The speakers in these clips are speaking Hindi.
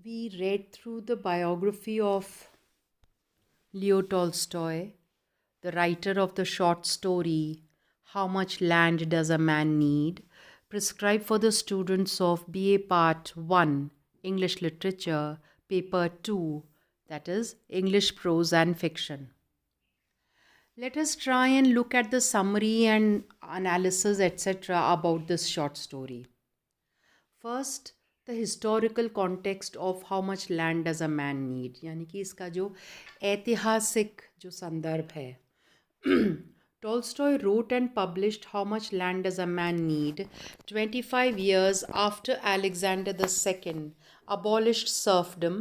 We read through the biography of Leo Tolstoy, the writer of the short story How Much Land Does a Man Need, prescribed for the students of BA Part 1, English Literature, Paper 2, that is, English Prose and Fiction. Let us try and look at the summary and analysis, etc., about this short story. First the historical context of how much land does a man need, यानी कि इसका जो ऐतिहासिक जो संदर्भ है. Tolstoy wrote and published How Much Land Does a Man Need 25 years after Alexander II abolished serfdom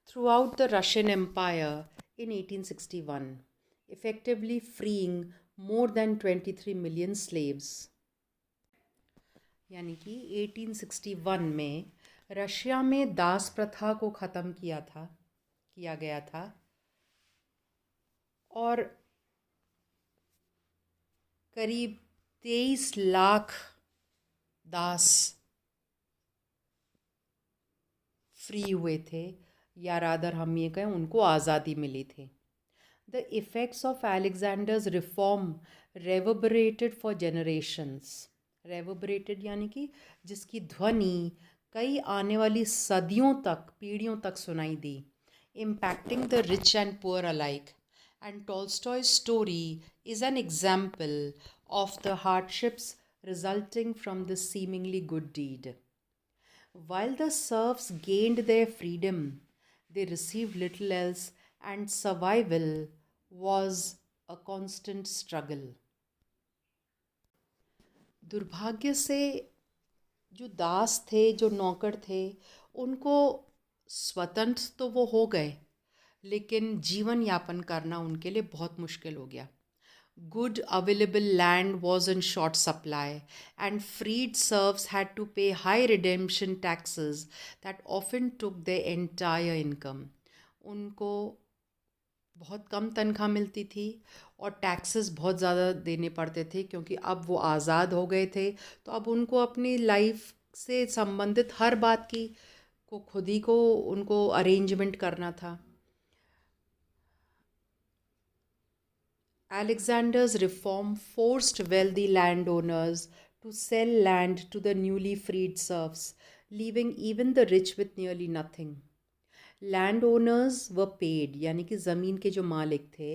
throughout the Russian Empire in 1861, effectively freeing more than 23 million slaves. यानी कि 1861 में रशिया में दास प्रथा को ख़त्म किया गया था और करीब 23 लाख दास फ्री हुए थे, या रादर हम ये कहें उनको आज़ादी मिली थी. The effects of Alexander's reform reverberated for generations. Reverberated यानी कि जिसकी ध्वनि कई आने वाली सदियों तक, पीढ़ियों तक सुनाई दी, impacting the rich and poor alike. And Tolstoy story is an example of the hardships resulting from this seemingly good deed. While the serfs gained their freedom, they received little else, and survival was a constant struggle. दुर्भाग्य से जो दास थे, जो नौकर थे, उनको स्वतंत्र तो वो हो गए, लेकिन जीवन यापन करना उनके लिए बहुत मुश्किल हो गया. Good available land was in short supply, and freed serfs had to pay high redemption taxes that often took their entire income. उनको बहुत कम तनख्वाह मिलती थी और टैक्सेस बहुत ज़्यादा देने पड़ते थे, क्योंकि अब वो आज़ाद हो गए थे. तो अब उनको अपनी लाइफ से संबंधित हर बात की को खुद ही को उनको अरेंजमेंट करना था. Alexander's reform forced wealthy landowners to sell land to the newly freed serfs, leaving even the rich with nearly nothing. Landowners were paid, यानी कि ज़मीन के जो मालिक थे,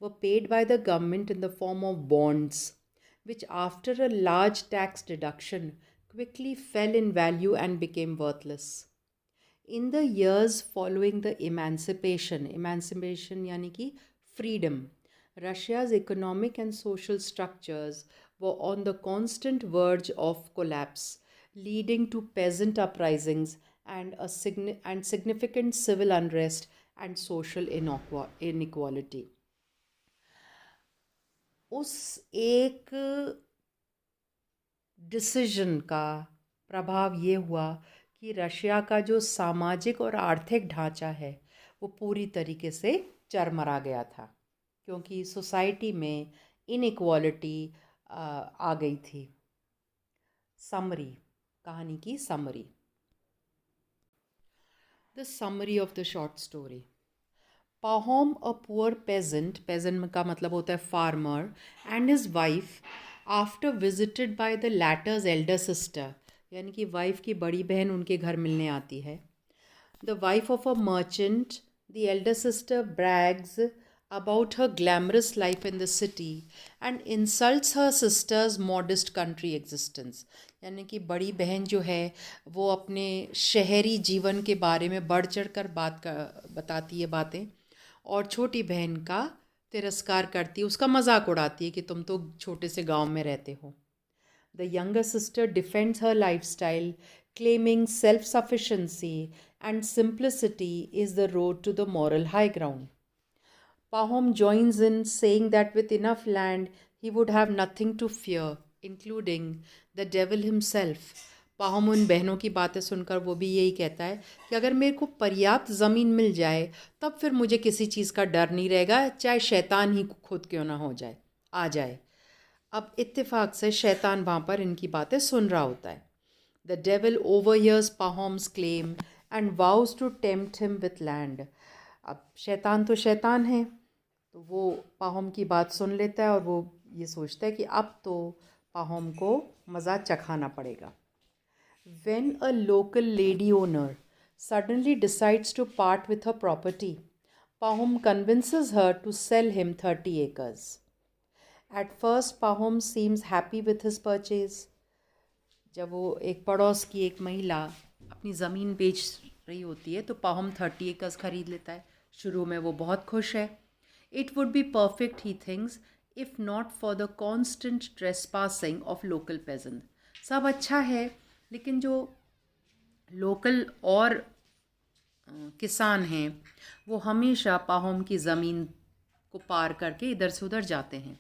were paid by the government in the form of bonds, which after a large tax deduction quickly fell in value and became worthless. In the years following the emancipation यानी कि freedom, Russia's economic and social structures were on the constant verge of collapse, leading to peasant uprisings and significant civil unrest and social inequality. उस एक डिसीजन का प्रभाव ये हुआ कि रशिया का जो सामाजिक और आर्थिक ढांचा है वो पूरी तरीके से चरमरा गया था, क्योंकि सोसाइटी में इनइक्वालिटी आ गई थी. समरी, कहानी की summary. The summary of the short story. Pahom, a poor peasant का मतलब होता है farmer, and his wife, after visited by the latter's elder sister, यानी कि वाइफ की बड़ी बहन उनके घर मिलने आती है. The wife of a merchant, the elder sister brags about her glamorous life in the city and insults her sister's modest country existence. यानी कि बड़ी बहन जो है वो अपने शहरी जीवन के बारे में बढ़ चढ़ कर बताती है बातें, और छोटी बहन का तिरस्कार करती है, उसका मजाक उड़ाती है कि तुम तो छोटे से गांव में रहते हो. The younger sister defends her lifestyle, claiming self-sufficiency and simplicity is the road to the moral high ground. Pahom joins in, saying that with enough land he would have nothing to fear, including the devil himself. पाहुम उन बहनों की बातें सुनकर वो भी यही कहता है कि अगर मेरे को पर्याप्त ज़मीन मिल जाए तब फिर मुझे किसी चीज़ का डर नहीं रहेगा, चाहे शैतान ही खुद क्यों ना आ जाए. अब इत्तेफाक से शैतान वहाँ पर इनकी बातें सुन रहा होता है. The devil overhears Pahom's claim and vows to tempt him with land. अब शैतान तो शैतान है, तो वो पाहोम की बात सुन लेता है और वो ये सोचता है कि अब तो पाहोम को मज़ा चखाना पड़ेगा. When a local lady owner suddenly decides to part with her property, Pahom convinces her to sell him 30 acres. At first, Pahom seems happy with his purchase. जब वो एक पड़ोस की एक महिला अपनी ज़मीन बेच रही होती है तो पाहोम 30 एकर्स खरीद लेता है. शुरू में वो बहुत खुश है. It would be perfect, he thinks, if not for the constant trespassing of local peasant. सब अच्छा है, लेकिन जो लोकल और किसान हैं वो हमेशा पाहोम की ज़मीन को पार करके इधर से उधर जाते हैं.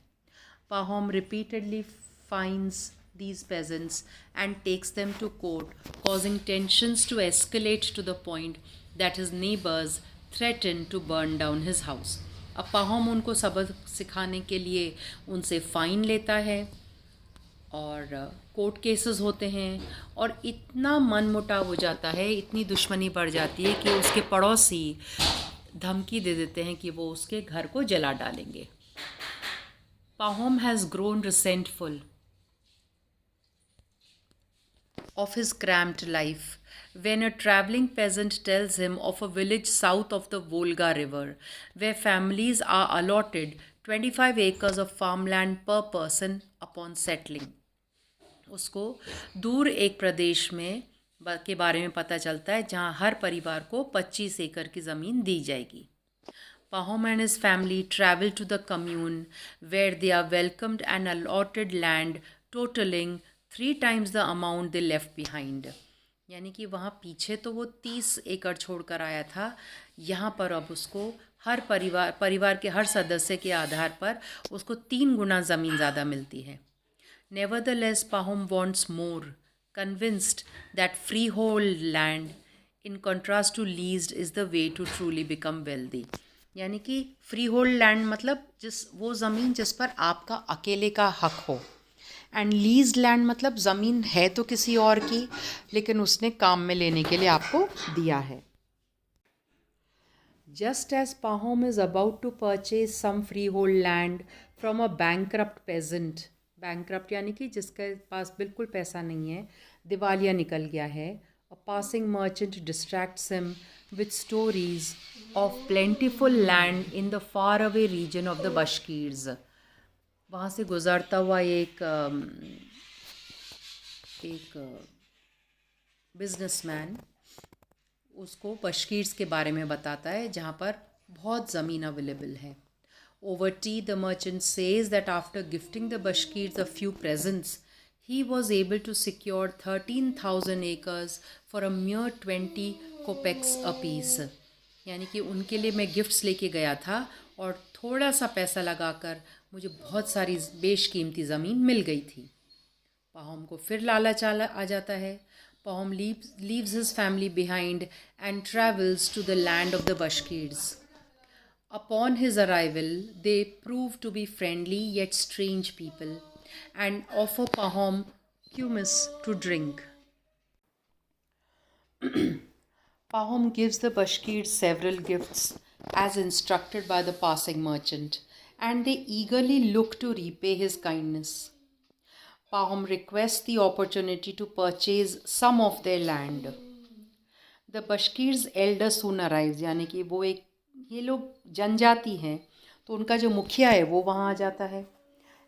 पाहोम repeatedly finds these peasants and takes them to court, causing tensions to escalate to the point that his neighbors threaten to burn down his house. अब पाहोम उनको सबक सिखाने के लिए उनसे फ़ाइन लेता है और कोर्ट केसेस होते हैं और इतना मनमुटाव हो जाता है, इतनी दुश्मनी बढ़ जाती है कि उसके पड़ोसी धमकी दे देते हैं कि वो उसके घर को जला डालेंगे. Pahom has grown resentful of his cramped life when a traveling peasant tells him of a village south of the Volga River where families are allotted 25 acres of farmland per person upon settling. उसको दूर एक प्रदेश में के बारे में पता चलता है जहाँ हर परिवार को 25 एकड़ की ज़मीन दी जाएगी. Pahom and his family travel to the commune where they are welcomed and allotted land totaling 3 times the amount they left behind. यानी कि वहाँ पीछे तो वो 30 एकड़ छोड़कर आया था, यहाँ पर अब उसको हर परिवार के हर सदस्य के आधार पर उसको 3 गुना ज़मीन ज़्यादा मिलती है. Nevertheless, Pahom wants more, convinced that freehold land, in contrast to leased, is the way to truly become wealthy. यानी कि फ्री होल्ड लैंड मतलब वो ज़मीन जिस पर आपका अकेले का हक हो, एंड लीज लैंड मतलब ज़मीन है तो किसी और की लेकिन उसने काम में लेने के लिए आपको दिया है. Just as Pahom is about to purchase some freehold land from a bankrupt peasant. Bankrupt यानी कि जिसके पास बिल्कुल पैसा नहीं है, दिवालिया निकल गया है. A passing merchant distracts him with stories of plentiful land in the faraway region of the Bashkirs. वहाँ से गुज़रता हुआ एक बिजनेसमैन उसको बशकीर्स के बारे में बताता है जहाँ पर बहुत ज़मीन अवेलेबल है. Over tea, the merchant says that after gifting the Bashkirs a few presents, he was able to secure 13,000 acres for a mere 20 kopecks apiece. यानी कि उनके लिए मैं गिफ्ट्स लेके गया था और थोड़ा सा पैसा लगाकर मुझे बहुत सारी बेशकीमती ज़मीन मिल गई थी. पाहोम को फिर लालच आ जाता है. पाहोम leaves his family behind and travels to the land of the Bashkirs. Upon his arrival, they prove to be friendly yet strange people and offer Pahom kumis to drink. Pahom gives the Bashkirs several gifts as instructed by the passing merchant, and they eagerly look to repay his kindness. Pahom requests the opportunity to purchase some of their land. The Bashkirs' elder soon arrives, यानी कि वो ये लोग जनजाति हैं तो उनका जो मुखिया है वो वहाँ आ जाता है.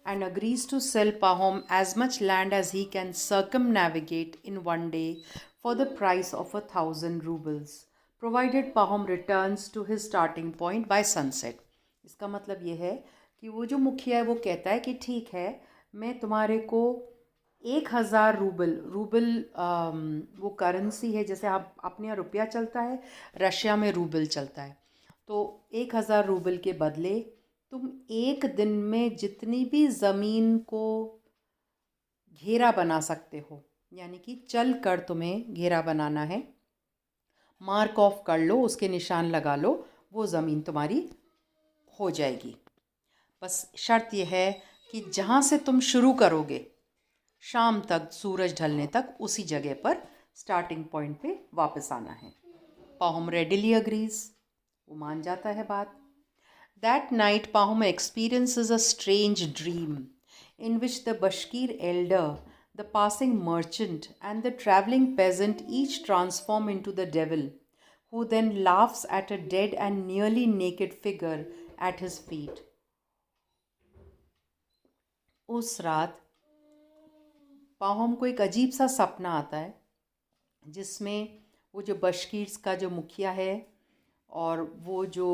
And agrees to sell Pahom as much land as he can circumnavigate in one day for the price of 1,000 rubles, provided Pahom returns to his starting point by sunset. इसका मतलब ये है कि वो जो मुखिया है वो कहता है कि ठीक है, मैं तुम्हारे को 1,000 रूबल वो करेंसी है, जैसे आप अपने यहाँ रुपया चलता है, रशिया में रूबल चलता है, तो 1,000 रूबल के बदले तुम एक दिन में जितनी भी ज़मीन को घेरा बना सकते हो, यानी कि चल कर तुम्हें घेरा बनाना है, मार्क ऑफ कर लो, उसके निशान लगा लो, वो ज़मीन तुम्हारी हो जाएगी. बस शर्त यह है कि जहाँ से तुम शुरू करोगे शाम तक, सूरज ढलने तक उसी जगह पर स्टार्टिंग पॉइंट पे वापस आना है. Pahom readily agrees. वो मान जाता है बात. That night, Pahom experiences a strange dream in which the Bashkir elder, the passing merchant, and the traveling peasant each transform into the devil, who then laughs at a dead and nearly naked figure at his feet. उस रात पाहोम को एक अजीब सा सपना आता है जिसमें वो जो बशकीर्स का जो मुखिया है और वो जो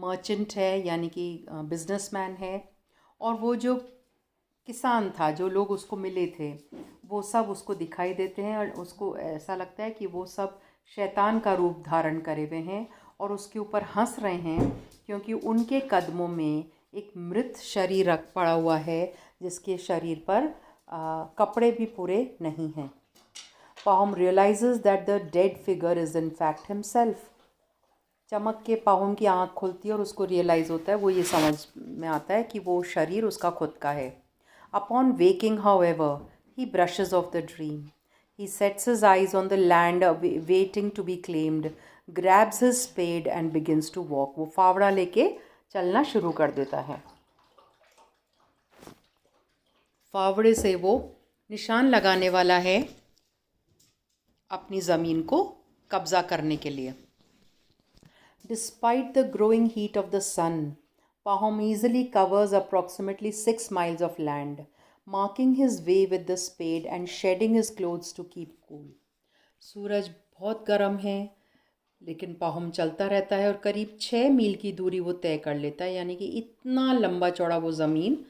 मर्चेंट है यानी कि बिजनेसमैन है और वो जो किसान था जो लोग उसको मिले थे वो सब उसको दिखाई देते हैं और उसको ऐसा लगता है कि वो सब शैतान का रूप धारण करे हुए हैं और उसके ऊपर हंस रहे हैं क्योंकि उनके कदमों में एक मृत शरीर रख पड़ा हुआ है जिसके शरीर पर कपड़े भी पूरे नहीं हैं. Pahom realises that the dead figure is in fact himself. चमक के पाहोम की आँख खुलती है और उसको रियलाइज़ होता है, वो ये समझ में आता है कि वो शरीर उसका खुद का है. Upon waking however he brushes of the dream. He sets his eyes on the land waiting to be claimed, grabs his spade and begins to walk. वो फावड़ा लेके चलना शुरू कर देता है. फावड़े से वो निशान लगाने वाला है अपनी ज़मीन को कब्ज़ा करने के लिए. Despite the growing heat of the sun, Pahom easily covers approximately 6 miles of land, marking his way with the spade and shedding his clothes to keep cool. सूरज बहुत गर्म है लेकिन पाहोम चलता रहता है और करीब 6 मील की दूरी वो तय कर लेता है, यानी कि इतना लंबा चौड़ा वो ज़मीन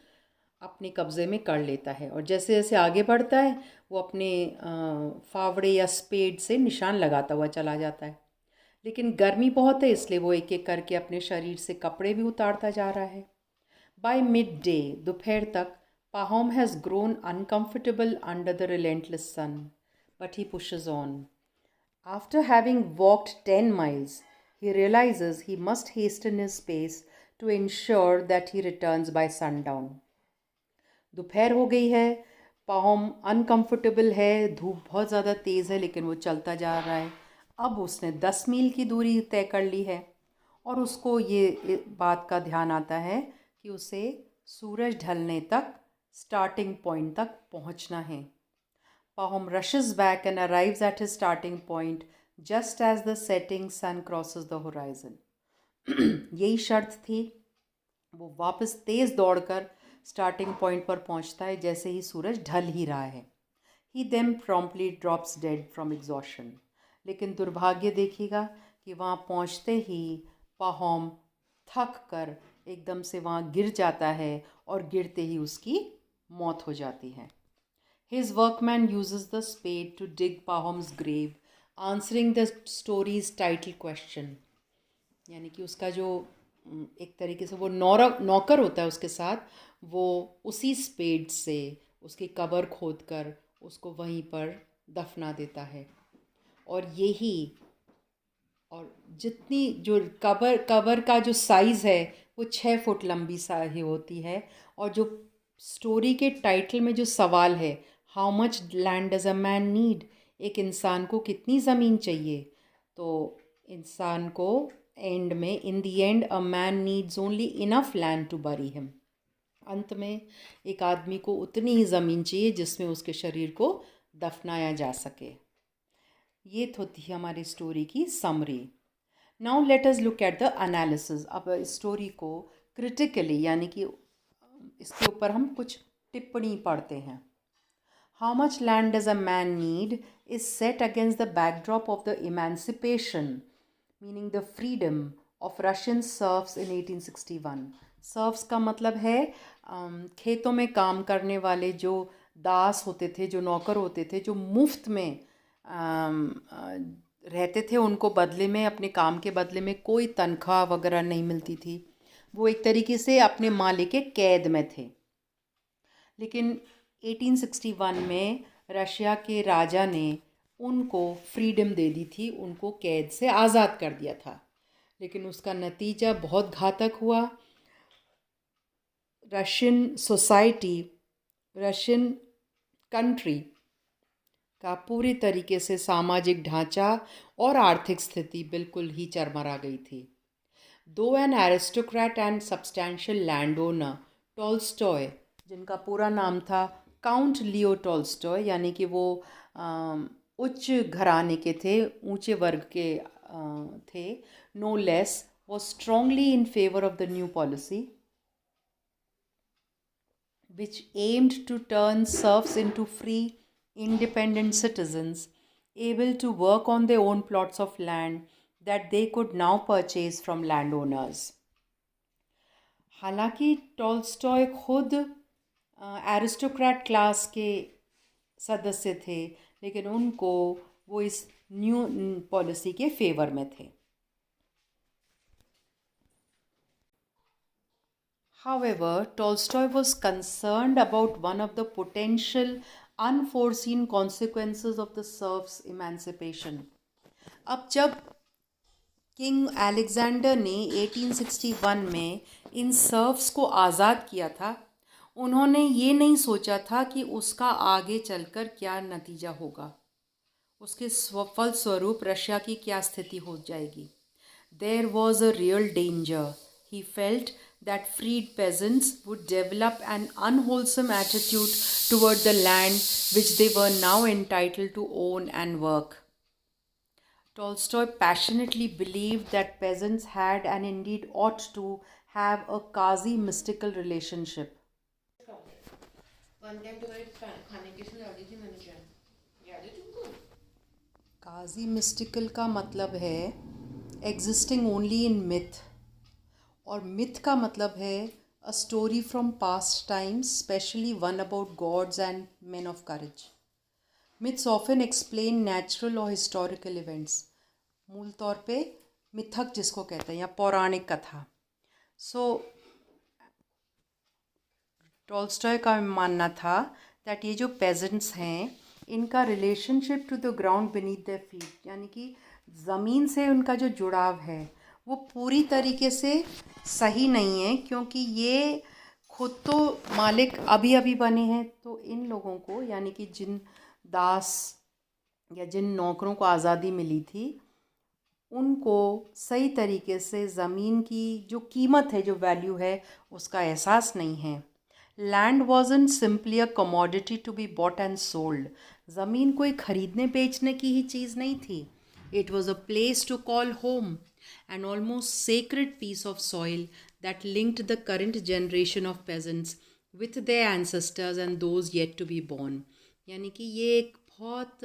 अपने कब्ज़े में कर लेता है. और जैसे जैसे आगे बढ़ता है वो अपने फावड़े या स्पेड से निशान लगाता हुआ चला जाता है. लेकिन गर्मी बहुत है इसलिए वो एक एक करके अपने शरीर से कपड़े भी उतारता जा रहा है. बाय मिड डे, दोपहर तक, Pahom has grown uncomfortable under the relentless sun, but he pushes on. After having walked 10 miles, he realizes he must hasten his pace to ensure that he returns by sundown. दोपहर हो गई है, पाहोम अनकम्फर्टेबल है, धूप बहुत ज़्यादा तेज़ है लेकिन वो चलता जा रहा है. अब उसने 10 मील की दूरी तय कर ली है और उसको ये बात का ध्यान आता है कि उसे सूरज ढलने तक स्टार्टिंग पॉइंट तक पहुंचना है. Pahom rushes back and arrives at his starting point just as the setting sun crosses the horizon. यही शर्त थी. वो वापस तेज़ दौड़कर स्टार्टिंग पॉइंट पर पहुंचता है जैसे ही सूरज ढल ही रहा है. He then promptly drops dead from exhaustion. लेकिन दुर्भाग्य देखिएगा कि वहाँ पहुँचते ही पाहोम थक कर एकदम से वहाँ गिर जाता है और गिरते ही उसकी मौत हो जाती है. His workman uses the spade to dig Pahom's grave, answering the story's title question. यानी कि उसका जो एक तरीके से वो नौकर होता है उसके साथ, वो उसी स्पेड से उसकी कब्र खोद कर उसको वहीं पर दफना देता है. और यही और जितनी जो कब्र का जो साइज़ है वो 6 फुट लंबी सा ही होती है. और जो स्टोरी के टाइटल में जो सवाल है, how much land does a man need, एक इंसान को कितनी ज़मीन चाहिए, तो इंसान को एंड में in the end a man needs only enough land to bury him. अंत में एक आदमी को उतनी ही ज़मीन चाहिए जिसमें उसके शरीर को दफनाया जा सके. ये तो थी हमारी स्टोरी की summary. Now let us look at the analysis. अब इस स्टोरी को क्रिटिकली यानी कि इसके ऊपर हम कुछ टिप्पणी पढ़ते हैं. How much land does a man need is set against the backdrop of the emancipation, meaning the freedom of Russian serfs in 1861. Serfs का मतलब है खेतों में काम करने वाले जो दास होते थे, जो नौकर होते थे, जो मुफ्त में रहते थे. उनको बदले में, अपने काम के बदले में कोई तनख्वाह वगैरह नहीं मिलती थी. वो एक तरीके से अपने मालिक के कैद में थे. लेकिन 1861 में रशिया के राजा ने उनको फ्रीडम दे दी थी, उनको कैद से आज़ाद कर दिया था. लेकिन उसका नतीजा बहुत घातक हुआ. रशियन सोसाइटी, रशियन कंट्री का पूरी तरीके से सामाजिक ढांचा और आर्थिक स्थिति बिल्कुल ही चरमरा गई थी. Though an aristocrat and substantial landowner, Tolstoy, जिनका पूरा नाम था काउंट लियो टॉल्स्टॉय, यानी कि वो उच्च घराने के थे, ऊंचे वर्ग के थे, no less, was strongly in favor of the new policy, which aimed to turn serfs into free, independent citizens, able to work on their own plots of land that they could now purchase from landowners. हालांकि टॉल्स्टॉय खुद एरिस्टोक्रेट क्लास के सदस्य थे, लेकिन उनको वो इस न्यू पॉलिसी के फेवर में थे. However, Tolstoy was concerned about one of the potential unforeseen consequences of the serfs' emancipation. अब जब किंग अलेक्जेंडर ने 1861 में इन सर्फ्स को आज़ाद किया था, उन्होंने ये नहीं सोचा था कि उसका आगे चलकर क्या नतीजा होगा, उसके फलस्वरूप रशिया की क्या स्थिति हो जाएगी. There was a real danger. He felt that freed peasants would develop an unwholesome attitude toward the land which they were now entitled to own and work. Tolstoy passionately believed that peasants had and indeed ought to have a quasi-mystical relationship. Quasi-mystical का मतलब है existing only in myth, और myth का मतलब है a story from past times, especially one about gods and men of courage. Myths often explain natural or historical events. मूल तौर पे मिथक जिसको कहते हैं, या पौराणिक कथा. सो टॉल्स्टॉय का मानना था दैट ये जो पेजेंट्स हैं, इनका relationship to the ground beneath their feet, यानी कि ज़मीन से उनका जो जुड़ाव है वो पूरी तरीके से सही नहीं है, क्योंकि ये खुद तो मालिक अभी अभी बने हैं. तो इन लोगों को, यानी कि जिन दास या जिन नौकरों को आज़ादी मिली थी, उनको सही तरीके से ज़मीन की जो कीमत है, जो वैल्यू है, उसका एहसास नहीं है. Land wasn't simply a commodity to be bought and sold. ज़मीन कोई ख़रीदने बेचने की ही चीज़ नहीं थी. It was a place to call home, an almost sacred piece of soil that linked the current generation of peasants with their ancestors and those yet to be born. यानी कि ये एक बहुत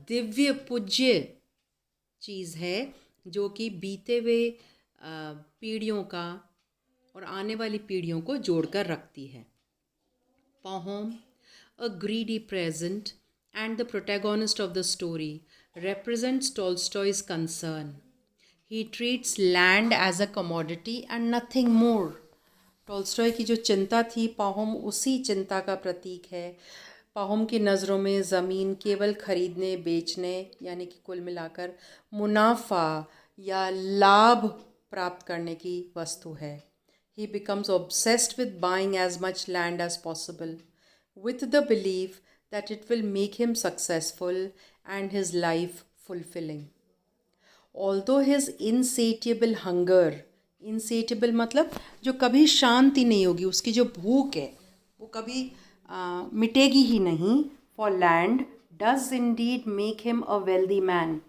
दिव्य पूज्य चीज़ है जो कि बीते हुए पीढ़ियों का और आने वाली पीढ़ियों को जोड़कर रखती है. Pahom, a greedy peasant and the protagonist of the story, represents Tolstoy's concern. He treats land as a commodity and nothing more. Tolstoy की जो चिंता थी, पाहोम उसी चिंता का प्रतीक है. पाहोम की नज़रों में ज़मीन केवल खरीदने बेचने, यानी कि कुल मिलाकर मुनाफा या लाभ प्राप्त करने की वस्तु है. He becomes obsessed with buying as much land as possible, with the belief that it will make him successful and his life fulfilling. Although his insatiable hunger, insatiable मतलब जो कभी शांति नहीं होगी, उसकी जो भूख है वो कभी मिटेगी ही नहीं, for land does indeed make him a wealthy man.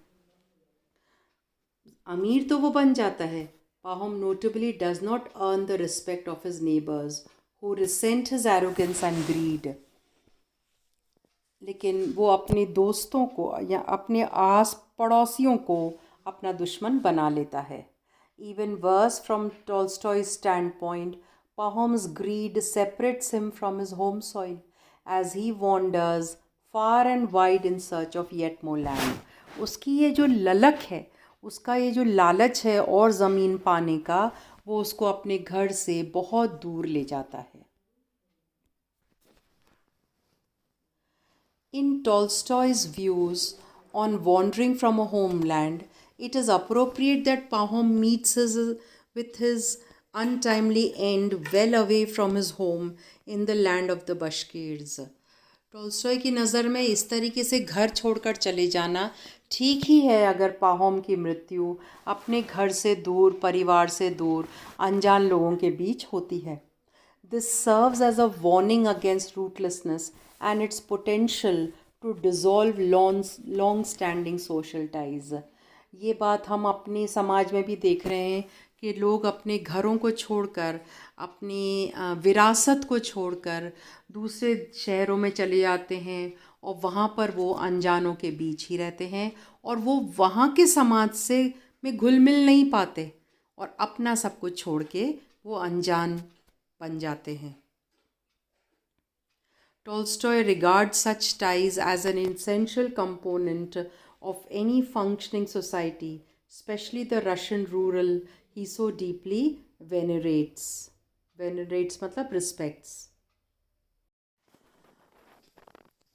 अमीर तो वो बन जाता है. Pahom notably does not earn the respect of his neighbors, who resent his arrogance and greed. लेकिन वो अपने दोस्तों को या अपने आस पड़ोसियों को अपना दुश्मन बना लेता है. Even worse, from Tolstoy's standpoint, Pahom's greed separates him from his home soil as he wanders far and wide in search of yet more land. उसकी ये जो ललक है, उसका ये जो लालच है और ज़मीन पाने का, वो उसको अपने घर से बहुत दूर ले जाता है. In Tolstoy's views on wandering from a homeland, it is appropriate that Pahom meets with his untimely end well away from his home in the land of the Bashkirs. Tolstoy की नज़र में इस तरीके से घर छोड़कर चले जाना ठीक ही है अगर पाहोम की मृत्यु अपने घर से दूर, परिवार से दूर, अनजान लोगों के बीच होती है. This serves as a warning against rootlessness and its potential to dissolve long-standing social ties. ये बात हम अपने समाज में भी देख रहे हैं कि लोग अपने घरों को छोड़कर, अपनी विरासत को छोड़कर दूसरे शहरों में चले जाते हैं और वहाँ पर वो अनजानों के बीच ही रहते हैं और वो वहाँ के समाज से में घुल मिल नहीं पाते और अपना सब कुछ छोड़ के वो अनजान बन जाते हैं. Tolstoy regards such ties as an essential component of any functioning society, especially the Russian rural he so deeply venerates. Venerates मतलब respects.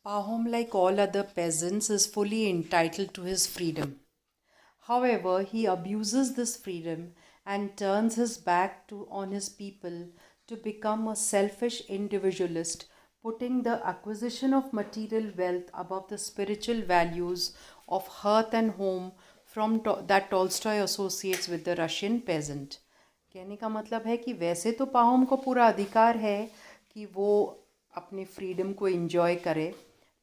Pahom, like all other peasants, is fully entitled to his freedom. However, he abuses this freedom and turns his back on his people to become a selfish individualist, putting the acquisition of material wealth above the spiritual values of hearth and home that Tolstoy associates with the Russian peasant. कहने का मतलब है कि वैसे तो पाहोम को पूरा अधिकार है कि वो अपनी फ्रीडम को एंजॉय करे,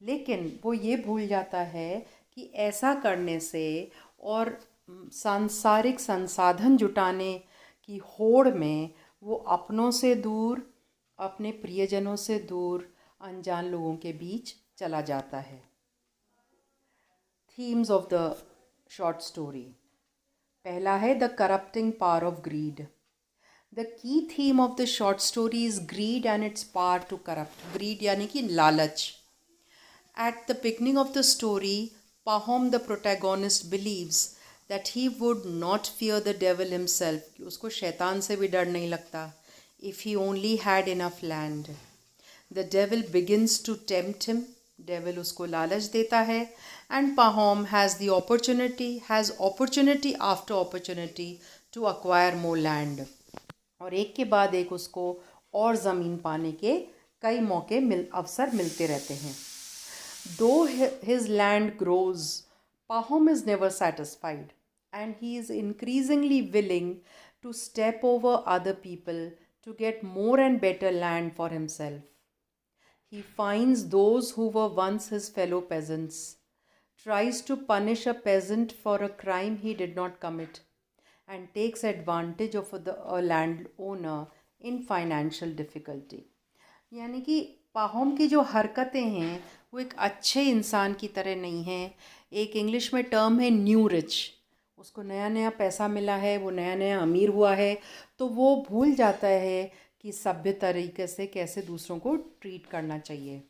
लेकिन वो ये भूल जाता है कि ऐसा करने से और सांसारिक संसाधन जुटाने की होड़ में वो अपनों से दूर, अपने प्रियजनों से दूर, अनजान लोगों के बीच चला जाता है. Themes of the short story. पहला है the corrupting power of greed. The key theme of the short story is greed and its power to corrupt. Greed यानी कि लालच. At the beginning of the story, Pahom the protagonist believes that he would not fear the devil himself, कि उसको शैतान से भी डर नहीं लगता, if he only had enough land. The devil begins to tempt him, devil उसको लालच देता है, and Pahom has opportunity after opportunity to acquire more land. और एक के बाद एक उसको और ज़मीन पाने के कई अवसर मिलते रहते हैं. Though his land grows, Pahom is never satisfied. And he is increasingly willing to step over other people to get more and better land for himself. He finds those who were once his fellow peasants, tries to punish a peasant for a crime he did not commit, and takes advantage of a landowner in financial difficulty. यानी कि पाहोम की जो हरकतें हैं वो एक अच्छे इंसान की तरह नहीं हैं. एक इंग्लिश में टर्म है न्यू रिच. उसको नया नया पैसा मिला है, वो नया नया अमीर हुआ है, तो वो भूल जाता है कि सभ्य तरीके से कैसे दूसरों को ट्रीट करना चाहिए.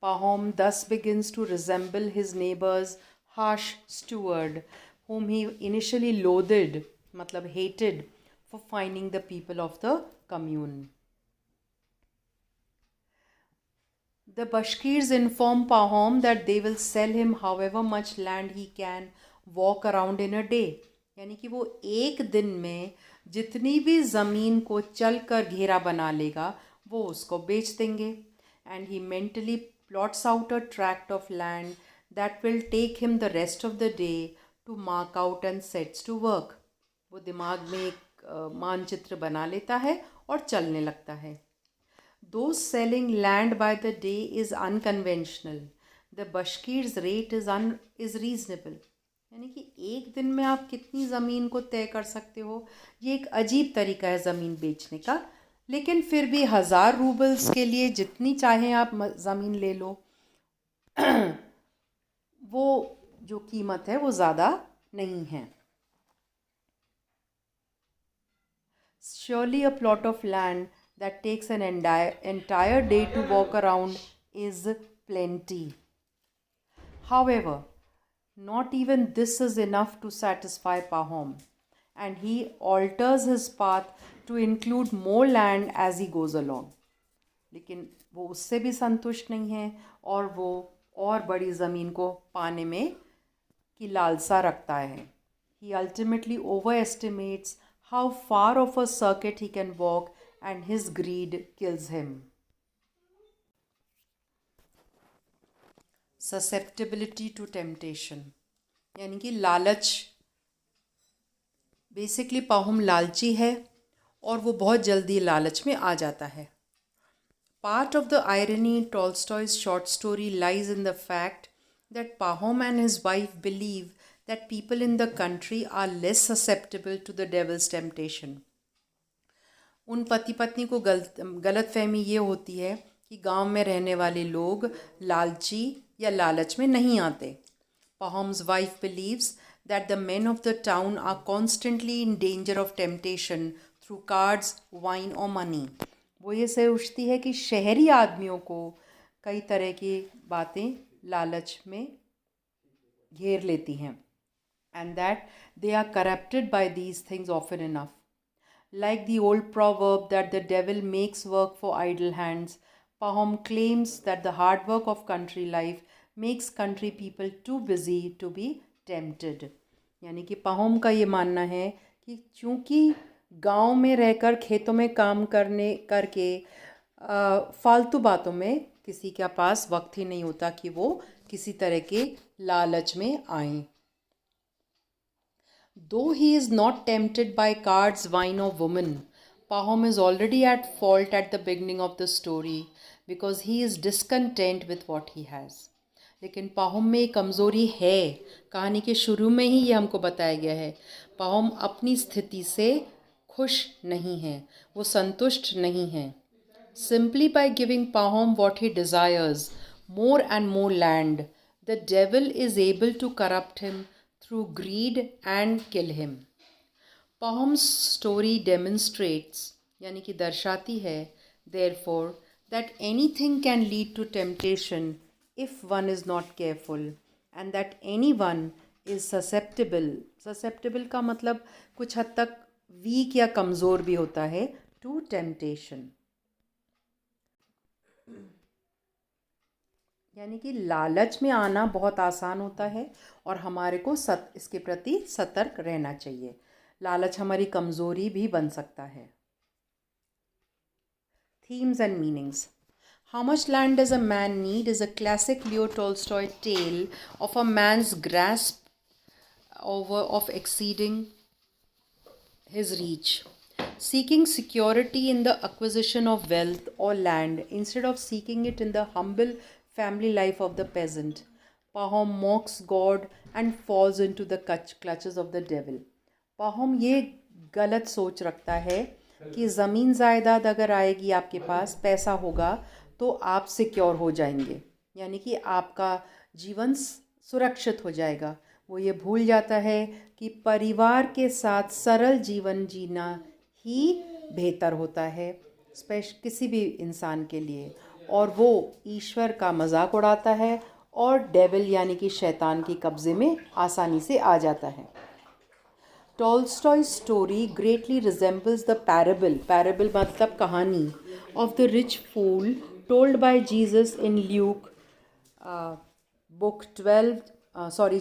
Pahom thus begins to resemble his neighbor's harsh steward, whom he initially loathed, मतलब hated, for finding the people of the commune. The Bashkirs inform Pahom that they will sell him however much land he can walk around in a day. यानी कि वो एक दिन में जितनी भी ज़मीन को चल कर घेरा बना लेगा वो उसको बेच देंगे. And he mentally plots out a tract of land that will take him the rest of the day to mark out and sets to work. वो दिमाग में एक मानचित्र बना लेता है और चलने लगता है. Though selling land by the day is unconventional, the Bashkir's rate is reasonable. यानी कि एक दिन में आप कितनी ज़मीन को तय कर सकते हो, ये एक अजीब तरीका है ज़मीन बेचने का. लेकिन फिर भी 1000 रूबल्स के लिए जितनी चाहें आप ज़मीन ले लो, वो जो कीमत है वो ज़्यादा नहीं है. Surely a plot of land that takes an entire day to walk around is plenty. However, not even this is enough to satisfy Pahom, and he alters his path to include more land as he goes along. लेकिन वो उससे भी संतुष्ट नहीं है और वो और बड़ी ज़मीन को पाने में की लालसा रखता है. He ultimately overestimates how far of a circuit he can walk and his greed kills him. Susceptibility to temptation, यानी कि लालच। बेसिकली पाहुम लालची है और वो बहुत जल्दी लालच में आ जाता है। Part of the irony in Tolstoy's short story lies in the fact that Pahom and his wife believe that people in the country are less susceptible to the devil's temptation. उन पति पत्नी को गलत फहमी ये होती है कि गांव में रहने वाले लोग लालची या लालच में नहीं आते। Pahom's wife believes that the men of the town are constantly in danger of temptation through cards, wine or money. वो ये सोचती है कि शहरी आदमियों को कई तरह की बातें लालच में घेर लेती हैं, and that they are corrupted by these things often enough. Like the old proverb that the devil makes work for idle hands, Pahom claims that the hard work of country life makes country people too busy to be tempted. यानी कि पाहोम का ये मानना है कि चूँकि गांव में रहकर खेतों में काम करके फालतू बातों में किसी के पास वक्त ही नहीं होता कि वो किसी तरह के लालच में आएं। Though he is not tempted by cards, wine or women, Pahom is already at fault at the beginning of the story because he is discontent with what he has. लेकिन पाहोम में एक कमज़ोरी है। कहानी के शुरू में ही ये हमको बताया गया है। पाहोम अपनी स्थिति से खुश नहीं है, वो संतुष्ट नहीं है। Simply by giving Pahom what he desires, more and more land, the devil is able to corrupt him through greed and kill him. Pahom's story demonstrates, यानी कि दर्शाती है, therefore, that anything can lead to temptation if one is not careful, and that anyone is susceptible. Susceptible का मतलब कुछ हद तक वीक या कमज़ोर भी होता है टू टेम्पटेशन। यानी कि लालच में आना बहुत आसान होता है और हमारे को इसके प्रति सतर्क रहना चाहिए। लालच हमारी कमज़ोरी भी बन सकता है। Themes and meanings. How much land does a man need is a classic Leo Tolstoy tale of a man's grasp of exceeding his reach, seeking security in the acquisition of wealth or land instead of seeking it in the humble family life of the peasant. Pahom mocks God and falls into the clutches of the devil. Pahom ये गलत सोच रखता है कि ज़मीन जायदाद अगर आएगी आपके पास, पैसा होगा तो आप सिक्योर हो जाएंगे, यानी कि आपका जीवन सुरक्षित हो जाएगा। वो ये भूल जाता है कि परिवार के साथ सरल जीवन जीना ही बेहतर होता है किसी भी इंसान के लिए, और वो ईश्वर का मजाक उड़ाता है और डेविल यानी कि शैतान के कब्ज़े में आसानी से आ जाता है। Tolstoy's story greatly resembles the parable मतलब कहानी of the rich fool told by Jesus in Luke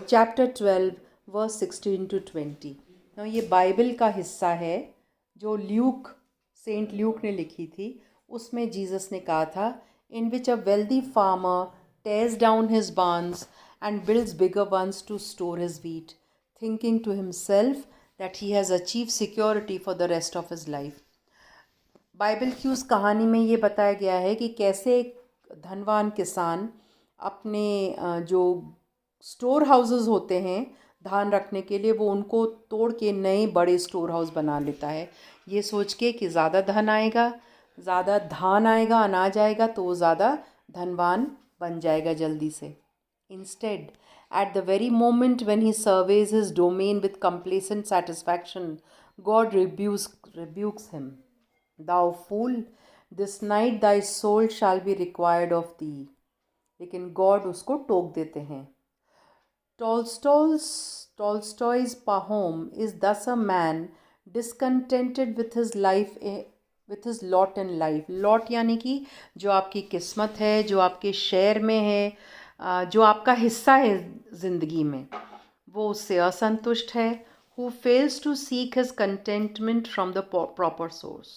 chapter 12 verse 16 to 20. Now ये बाइबल का हिस्सा है जो सेंट ल्यूक ने लिखी थी। उसमें जीसस ने कहा था, in which a wealthy farmer tears down his barns and builds bigger ones to store his wheat, thinking to himself that he has achieved security for the rest of his life. Bible की उस कहानी में ये बताया गया है कि कैसे एक धनवान किसान अपने जो स्टोर हाउसेस होते हैं धान रखने के लिए, वो उनको तोड़ के नए बड़े स्टोर हाउस बना लेता है, ये सोच के कि ज़्यादा धान आएगा, अनाज आएगा तो वो ज़्यादा धनवान बन जाएगा जल्दी से। Instead, at the very moment when he surveys his domain with complacent satisfaction, God rebukes him. Thou fool, this night thy soul shall be required of thee. लेकिन गॉड उसको टोक देते हैं। Tolstoy's Pahom is thus a man discontented with his lot in life. Lot यानी कि जो आपकी किस्मत है, जो आपके शेयर में है, जो आपका हिस्सा है ज़िंदगी में, वो उससे असंतुष्ट है। Who fails to seek his contentment from the proper source.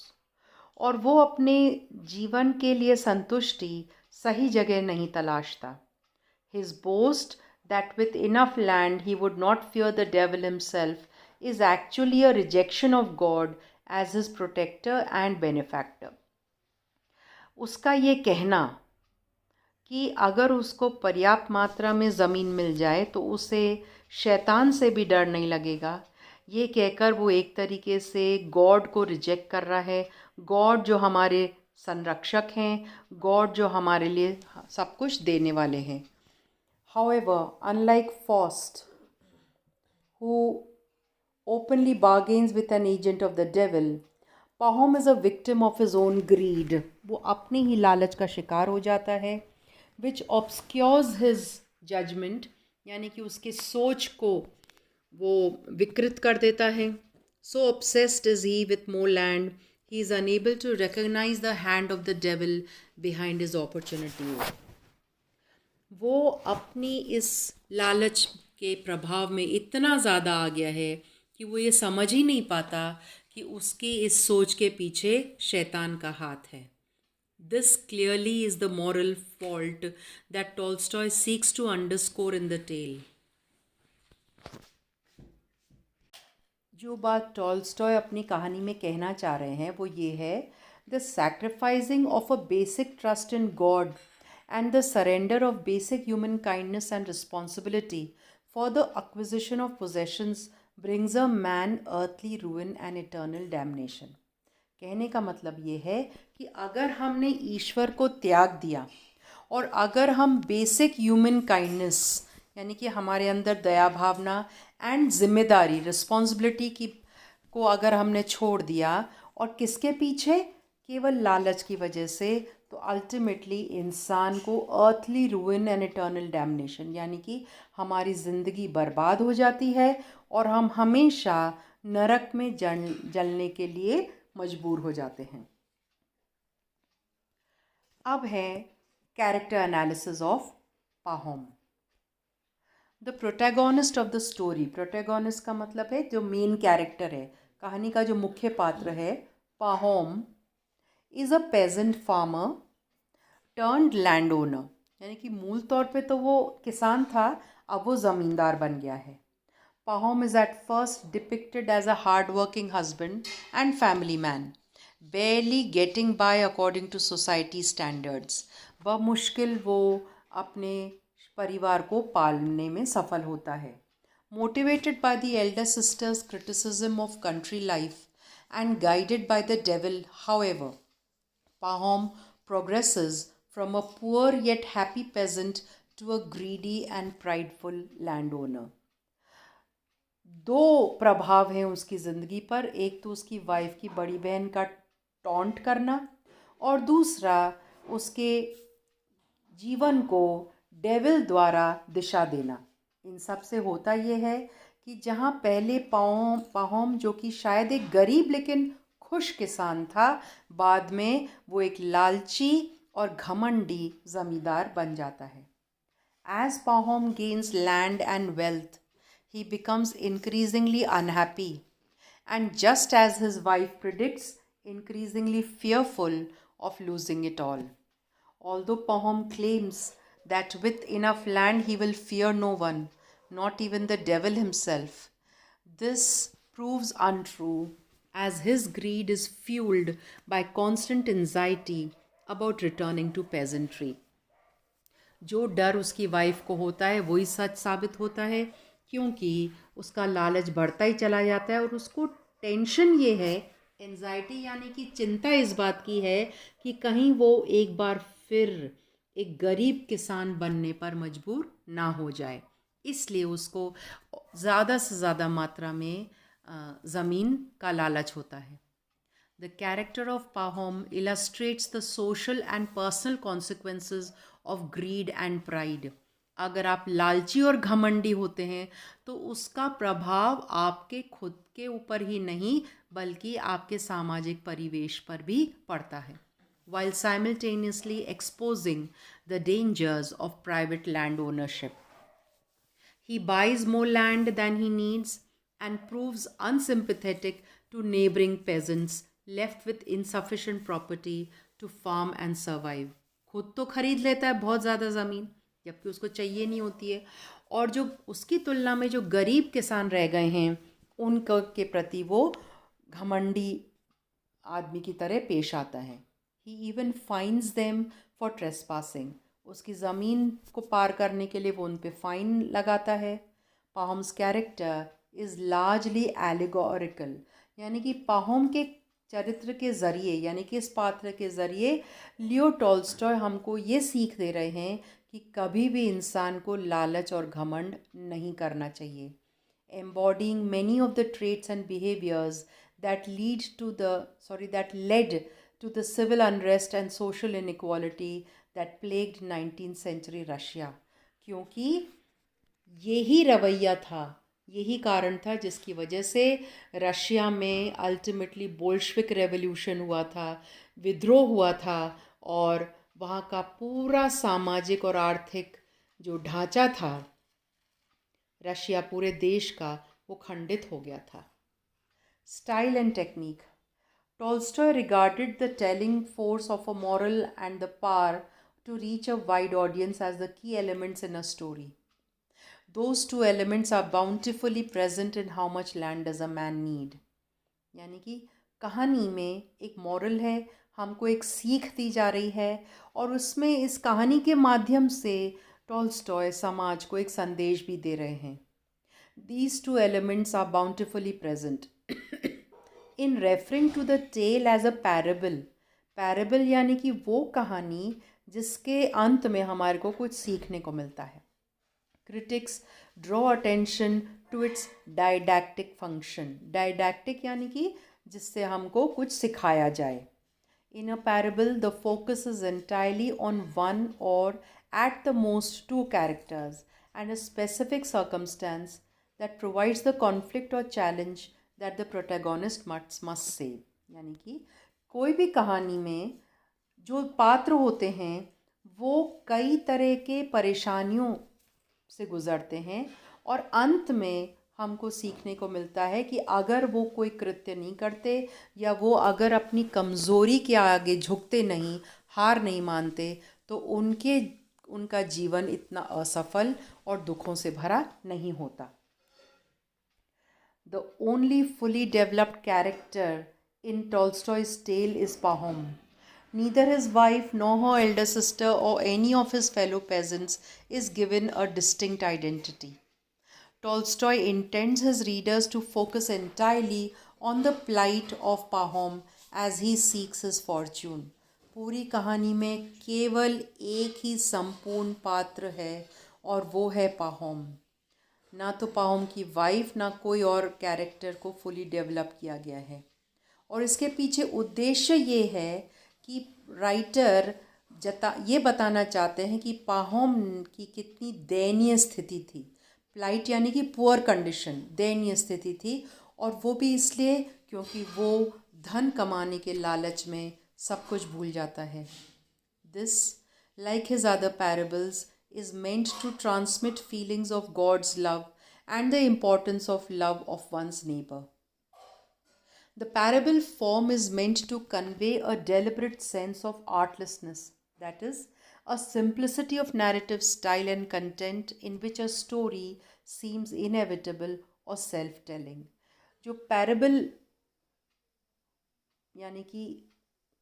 और वो अपने जीवन के लिए संतुष्टि सही जगह नहीं तलाशता। His boast that with enough land he would not fear the devil himself is actually a rejection of God as his protector and benefactor. उसका ये कहना कि अगर उसको पर्याप्त मात्रा में ज़मीन मिल जाए तो उसे शैतान से भी डर नहीं लगेगा, ये कहकर वो एक तरीके से गॉड को रिजेक्ट कर रहा है। गॉड जो हमारे संरक्षक हैं, गॉड जो हमारे लिए सब कुछ देने वाले हैं। However, unlike Faust, who openly bargains with an agent of the devil, Pahom is a victim of his own greed. वो अपनी ही लालच का शिकार हो जाता है, which obscures his judgment, यानी कि उसकी सोच को वो विकृत कर देता है। So obsessed is he with more land, he is unable to recognize the hand of the devil behind his opportunities. वो अपनी इस लालच के प्रभाव में इतना ज़्यादा आ गया है कि वो ये समझ ही नहीं पाता कि उसकी इस सोच के पीछे शैतान का हाथ है। This clearly is the moral fault that Tolstoy seeks to underscore in the tale. जो बात टॉल्स्टॉय अपनी कहानी में कहना चाह रहे हैं वो ये है, the sacrificing of a basic trust in God and the surrender of basic human kindness and responsibility for the acquisition of possessions brings a man earthly ruin and eternal damnation. कहने का मतलब ये है कि अगर हमने ईश्वर को त्याग दिया और अगर हम बेसिक ह्यूमन काइंडनेस यानी कि हमारे अंदर दया भावना एंड जिम्मेदारी रिस्पॉन्सिबिलिटी की को अगर हमने छोड़ दिया और किसके पीछे, केवल लालच की वजह से, तो अल्टीमेटली इंसान को अर्थली रूइन एंड इटर्नल डैमनेशन यानी कि हमारी ज़िंदगी बर्बाद हो जाती है और हम हमेशा नरक में जलने के लिए मजबूर हो जाते हैं। अब है character analysis of Pahom. The protagonist of the story, protagonist का मतलब है जो मेन कैरेक्टर है, कहानी का जो मुख्य पात्र है, Pahom is a peasant farmer turned landowner, यानी कि मूल तौर पे तो वो किसान था, अब वो ज़मींदार बन गया है। Pahom is at first depicted as a hard working husband and family man, barely getting by according to society standards. बमुश्किल वो अपने परिवार को पालने में सफल होता है। Motivated by the elder sister's criticism of country life and guided by the devil, however, Pahom progresses from a poor yet happy peasant to a greedy and prideful landowner. दो प्रभाव हैं उसकी ज़िंदगी पर, एक तो उसकी वाइफ की बड़ी बहन का टॉन्ट करना और दूसरा उसके जीवन को डेविल द्वारा दिशा देना। इन सब से होता ये है कि जहाँ पहले पाहोम जो कि शायद एक गरीब लेकिन खुश किसान था, बाद में वो एक लालची और घमंडी ज़मींदार बन जाता है। As Pahom gains land and wealth, he becomes increasingly unhappy and, just as his wife predicts, increasingly fearful of losing it all. Although Pahom claims that with enough land he will fear no one, not even the devil himself, this proves untrue as his greed is fueled by constant anxiety about returning to peasantry. जो डर उसकी वाइफ को होता है वही सच साबित होता है, क्योंकि उसका लालच बढ़ता ही चला जाता है और उसको टेंशन ये है, एंजाइटी यानी कि चिंता इस बात की है कि कहीं वो एक बार फिर एक गरीब किसान बनने पर मजबूर ना हो जाए, इसलिए उसको ज़्यादा से ज़्यादा मात्रा में ज़मीन का लालच होता है। The character of Pahom illustrates the social and personal consequences of greed and pride. अगर आप लालची और घमंडी होते हैं तो उसका प्रभाव आपके खुद के ऊपर ही नहीं बल्कि आपके सामाजिक परिवेश पर भी पड़ता है, while simultaneously exposing the dangers of private land ownership. He buys more land than he needs and proves unsympathetic to neighboring peasants left with insufficient property to farm and survive. खुद तो खरीद लेता है बहुत ज़्यादा ज़मीन, जबकि उसको चाहिए नहीं होती है। और जो उसकी तुलना में जो गरीब किसान रह गए हैं उनका के प्रति वो घमंडी आदमी की तरह पेश आता है। He even fines them for trespassing, उसकी ज़मीन को पार करने के लिए वो उन पे फ़ाइन लगाता है। पाहोम्स कैरेक्टर इज़ लार्जली एलिगोरिकल, यानी कि पाहोम के चरित्र के ज़रिए, यानी कि इस पात्र के ज़रिए लियो टॉल्स्टॉय हमको ये सीख दे रहे हैं कि कभी भी इंसान को लालच और घमंड नहीं करना चाहिए। Embodying many of the traits and behaviors that led to the civil unrest and social inequality that plagued 19th century Russia, क्योंकि यही रवैया था, यही कारण था जिसकी वजह से रशिया में अल्टीमेटली बोल्शविक रेवोल्यूशन हुआ था, विद्रोह हुआ था, और वहाँ का पूरा सामाजिक और आर्थिक जो ढांचा था रशिया पूरे देश का, वो खंडित हो गया था। Style and technique. Tolstoy regarded the telling force of a moral and the power to reach a wide audience as the key elements in a story. Those two elements are bountifully present in How Much Land Does a Man Need? यानी कि कहानी में एक मॉरल है, हमको एक सीख दी जा रही है, और उसमें इस कहानी के माध्यम से टॉल्स्टॉय समाज को एक संदेश भी दे रहे हैं। These two elements are bountifully present. In referring to the tale as a parable, parable यानी कि वो कहानी जिसके अंत में हमारे को कुछ सीखने को मिलता है। Critics draw attention to its didactic function. Didactic यानी कि जिससे हमको कुछ सिखाया जाए। In a parable, the focus is entirely on one or at the most two characters and a specific circumstance that provides the conflict or challenge that the protagonist must save. यानी कि कोई भी कहानी में जो पात्र होते हैं वो कई तरह के परेशानियों से गुज़रते हैं, और अंत में हमको सीखने को मिलता है कि अगर वो कोई कृत्य नहीं करते या वो अगर अपनी कमज़ोरी के आगे झुकते नहीं, हार नहीं मानते, तो उनका जीवन इतना असफल और दुखों से भरा नहीं होता। The only fully developed character in Tolstoy's tale is Pahom. Neither his wife nor her elder sister or any of his fellow peasants is given a distinct identity. Tolstoy intends his readers to focus entirely on the plight of Pahom as he seeks his fortune. पूरी कहानी में केवल एक ही संपूर्ण पात्र है और वो है पाहोम। ना तो पाहोम की वाइफ ना कोई और कैरेक्टर को फुली डेवलप किया गया है, और इसके पीछे उद्देश्य ये है कि राइटर ये बताना चाहते हैं कि पाहोम की कितनी दयनीय स्थिति थी। प्लाइट यानी कि पुअर कंडीशन, दयनीय स्थिति थी, और वो भी इसलिए क्योंकि वो धन कमाने के लालच में सब कुछ भूल जाता है। This, like his other parables, is meant to transmit feelings of God's love and the importance of love of one's neighbor. The parable form is meant to convey a deliberate sense of artlessness, that is, a simplicity of narrative style and content in which a story seems inevitable or self-telling. जो parable यानी कि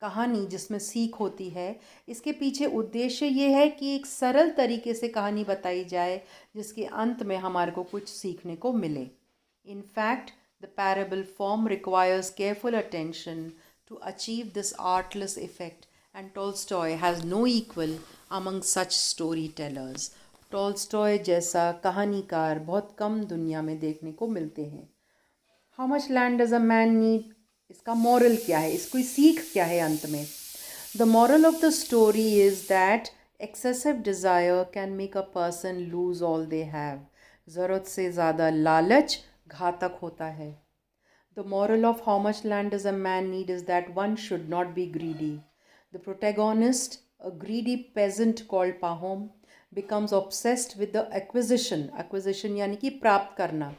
कहानी जिसमें सीख होती है, इसके पीछे उद्देश्य ये है कि एक सरल तरीके से कहानी बताई जाए जिसके अंत में हमारे को कुछ सीखने को मिले। In fact, the parable form requires careful attention to achieve this artless effect, and Tolstoy has no equal among such storytellers. Tolstoy जैसा कहानीकार बहुत कम दुनिया में देखने को मिलते हैं। How much land does a man need? इसका मॉरल क्या है, इसकी सीख क्या है अंत में? The moral of the story is that excessive desire can make a person lose all they have. ज़रूरत से ज़्यादा लालच घातक होता है. The moral of how much land does a man need is that one should not be greedy. The protagonist, a greedy peasant called Pahom, becomes obsessed with the acquisition यानी कि प्राप्त करना,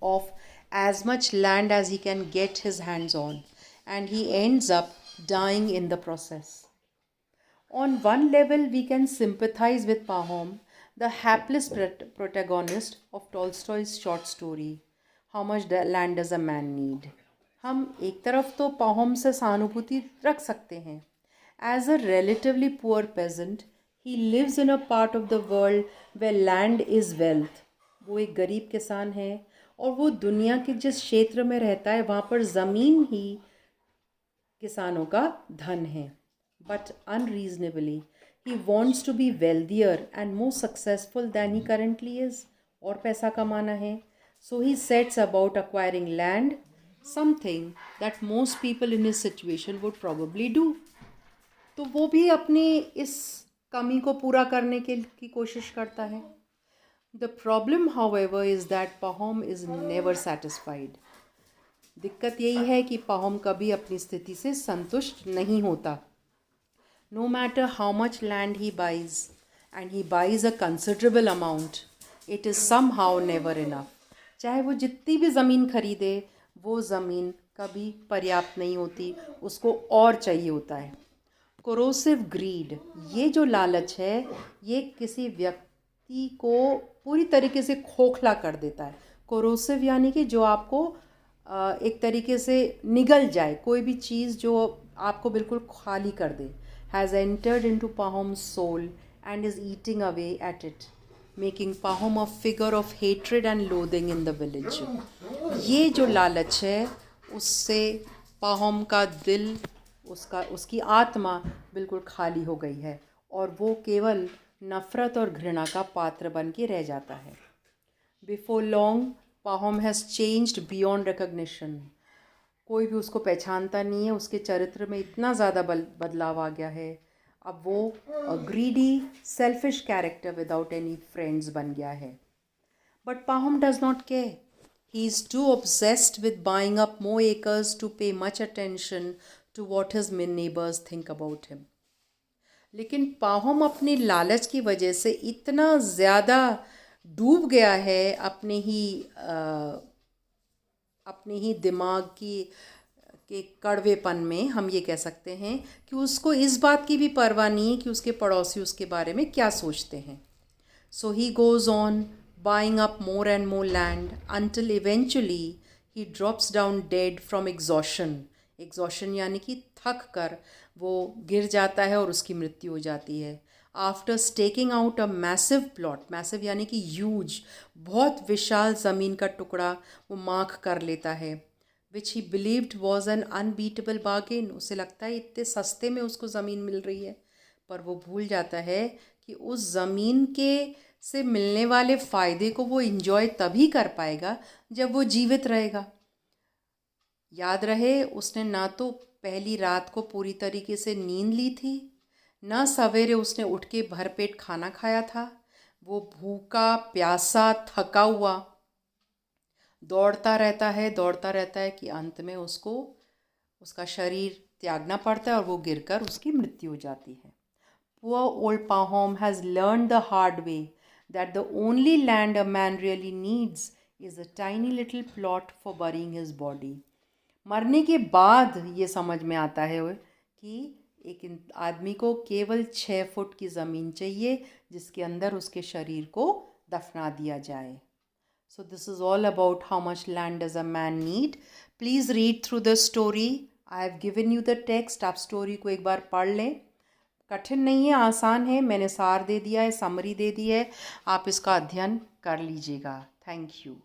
of as much land as he can get his hands on, and he ends up dying in the process. On one level, we can sympathize with Pahom, the hapless protagonist of Tolstoy's short story, How Much Land Does a Man Need? हम एक तरफ तो पाहोम से सहानुभूति रख सकते हैं. As a relatively poor peasant, he lives in a part of the world where land is wealth. वो एक गरीब किसान है और वो दुनिया के जिस क्षेत्र में रहता है वहाँ पर ज़मीन ही किसानों का धन है. But unreasonably, he wants to be wealthier and more successful than he currently is. और पैसा कमाना है. So he sets about acquiring land, something that most people in his situation would probably do. तो वो भी अपनी इस कमी को पूरा करने की कोशिश करता है. The problem, however, is that Pahom is never satisfied. दिक्कत यही है कि पाहोम कभी अपनी स्थिति से संतुष्ट नहीं होता. No matter how much land he buys, and he buys a considerable amount, it is somehow never enough. चाहे वो जितनी भी ज़मीन खरीदे, वो ज़मीन कभी पर्याप्त नहीं होती, उसको और चाहिए होता है. Corrosive greed, ये जो लालच है, ये किसी व्यक्ति को पूरी तरीके से खोखला कर देता है. Corrosive यानी कि जो आपको एक तरीके से निगल जाए, कोई भी चीज़ जो आपको बिल्कुल खाली कर दे. Has entered into Pahom's soul and is eating away at it, making Pahom a figure of hatred and loathing in the village. ये जो लालच है, उससे पाहोम का दिल, उसकी आत्मा बिल्कुल खाली हो गई है और वो केवल नफ़रत और घृणा का पात्र बन के रह जाता है. Before long, Pahom has changed beyond recognition. कोई भी उसको पहचानता नहीं है. उसके चरित्र में इतना ज़्यादा बदलाव आ गया है. अब वो greedy selfish character without any friends बन गया है. But Pahom does not care. He is too obsessed with buying up more acres to pay much attention to what his neighbours think about him. लेकिन पाहोम अपनी लालच की वजह से इतना ज़्यादा डूब गया है अपने ही दिमाग के कड़वेपन में. हम ये कह सकते हैं कि उसको इस बात की भी परवाह नहीं है कि उसके पड़ोसी उसके बारे में क्या सोचते हैं. So he goes on buying up more and more land until eventually he drops down dead from exhaustion. Exhaustion यानी कि थक कर वो गिर जाता है और उसकी मृत्यु हो जाती है. After staking out a massive plot, massive यानी कि ह्यूज, बहुत विशाल ज़मीन का टुकड़ा वो माख कर लेता है. Which he believed was an unbeatable bargain. उसे लगता है इतने सस्ते में उसको ज़मीन मिल रही है, पर वो भूल जाता है कि उस ज़मीन के से मिलने वाले फ़ायदे को वो इंजॉय तभी कर पाएगा जब वो जीवित रहेगा. याद रहे, उसने ना तो पहली रात को पूरी तरीके से नींद ली थी, न सवेरे उसने उठ के भरपेट खाना खाया था. वो भूखा प्यासा थका हुआ दौड़ता रहता है कि अंत में उसको उसका शरीर त्यागना पड़ता है और वो गिरकर उसकी मृत्यु हो जाती है. Poor old Pahom has learned the hard way that the only land a man really needs is a tiny little plot for burying his body. मरने के बाद ये समझ में आता है कि एक आदमी को केवल 6 फुट की ज़मीन चाहिए जिसके अंदर उसके शरीर को दफना दिया जाए. So this is all about how much land does a man need. Please read through the story. I have given you the text. आप स्टोरी को एक बार पढ़ लें. कठिन नहीं है, आसान है. मैंने सार दे दिया है, समरी दे दी है. आप इसका अध्ययन कर लीजिएगा. Thank you.